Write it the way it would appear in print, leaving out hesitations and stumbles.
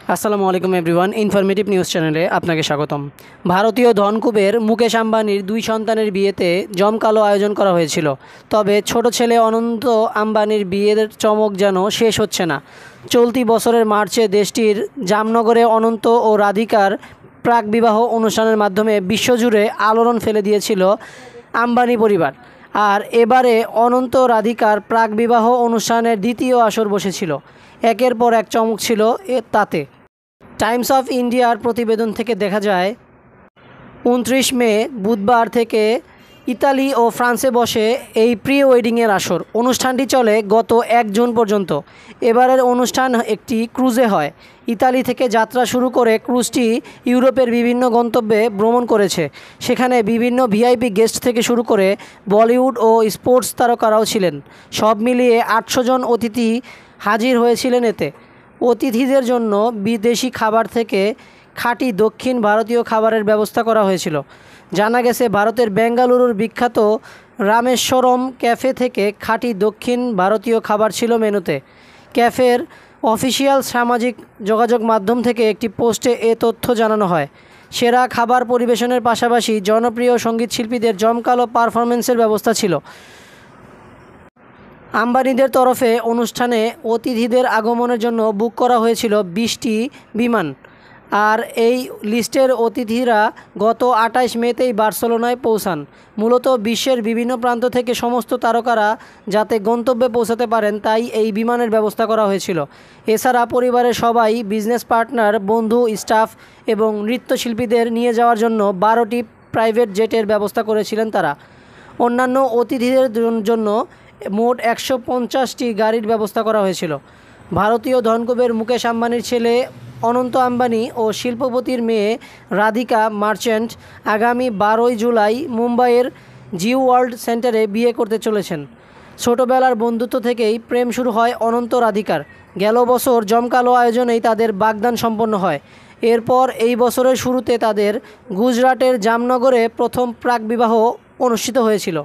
আসসালামু আলাইকুম everyone, informative news চ্যানেলে আপনাকে স্বাগতম। ভারতীয় ধনকুবের মুকেশ আম্বানির দুই সন্তানের বিয়েতে জমকালো আয়োজন করা হয়েছিল। তবে ছোট ছেলে অনন্ত আম্বানির বিয়ের চমক যেন শেষ হচ্ছে না। চলতি বছরের মার্চে দেশটির জামনগরে অনন্ত ও রাধিকার প্রাক-বিবাহ অনুষ্ঠানের মাধ্যমে বিশ্বজুড়ে আলোড়ন ফেলে দিয়েছিল আম্বানি পরিবার। আর এবারে অনন্ত রাধিকার প্রাক-বিবাহ অনুষ্ঠানের দ্বিতীয় আসর বসেছিল। একের পর এক চমক ছিল তাতে। টাইমস অফ ইন্ডিয়ার প্রতিবেদন থেকে দেখা যায় 29 মে বুধবার থেকে ইতালি ও ফ্রান্সে বসে এই প্রি ওয়েডিংয়ের আসর। অনুষ্ঠানটি চলে গত 1 জুন পর্যন্ত। এবারের অনুষ্ঠান একটি ক্রুজে হয়। ইতালি থেকে যাত্রা শুরু করে ক্রুজটি ইউরোপের বিভিন্ন গন্তব্যে ভ্রমণ করেছে। সেখানে বিভিন্ন ভিআইপি গেস্ট থেকে শুরু করে বলিউড ও স্পোর্টস তারকারাও ছিলেন। সব মিলিয়ে 800 জন অতিথি হাজির হয়েছিলেন এতে। অতিথিদের জন্য বিদেশি খাবার থেকে খাঁটি দক্ষিণ ভারতীয় খাবারের ব্যবস্থা করা হয়েছিল। জানা গেছে ভারতের বেঙ্গালুরুর বিখ্যাত রামেশ্বরম ক্যাফে থেকে খাঁটি দক্ষিণ ভারতীয় খাবার ছিল মেনুতে। ক্যাফের অফিসিয়াল সামাজিক যোগাযোগ মাধ্যম থেকে একটি পোস্টে এ তথ্য জানানো হয়। সেরা খাবার পরিবেশনের পাশাপাশি জনপ্রিয় সঙ্গীতশিল্পীদের জমকালো পারফরমেন্সের ব্যবস্থা ছিল। আম্বানিদের তরফে অনুষ্ঠানে অতিথিদের আগমনের জন্য বুক করা হয়েছিল 20টি বিমান। আর এই লিস্টের অতিথিরা গত 28 মেতেই বার্সেলোনায় পৌঁছান। মূলত বিশ্বের বিভিন্ন প্রান্ত থেকে সমস্ত তারকারা যাতে গন্তব্যে পৌঁছাতে পারেন তাই এই বিমানের ব্যবস্থা করা হয়েছিল। এছাড়া পরিবারের সবাই, বিজনেস পার্টনার, বন্ধু, স্টাফ এবং নৃত্যশিল্পীদের নিয়ে যাওয়ার জন্য 12টি প্রাইভেট জেটের ব্যবস্থা করেছিলেন তারা। অন্যান্য অতিথিদের জন্য মোট 150টি গাড়ির ব্যবস্থা করা হয়েছিল। ভারতীয় ধনকুবের মুকেশ আম্বানির ছেলে অনন্ত আম্বানি ও শিল্পপতির মেয়ে রাধিকা মার্চেন্ট আগামী 12 জুলাই মুম্বাইয়ের জিও ওয়ার্ল্ড সেন্টারে বিয়ে করতে চলেছেন। ছোটবেলার বন্ধুত্ব থেকেই প্রেম শুরু হয় অনন্ত রাধিকার। গেল বছর জমকালো আয়োজনেই তাদের বাগদান সম্পন্ন হয়। এরপর এই বছরের শুরুতে তাদের গুজরাটের জামনগরে প্রথম প্রাক-বিবাহ অনুষ্ঠিত হয়েছিল।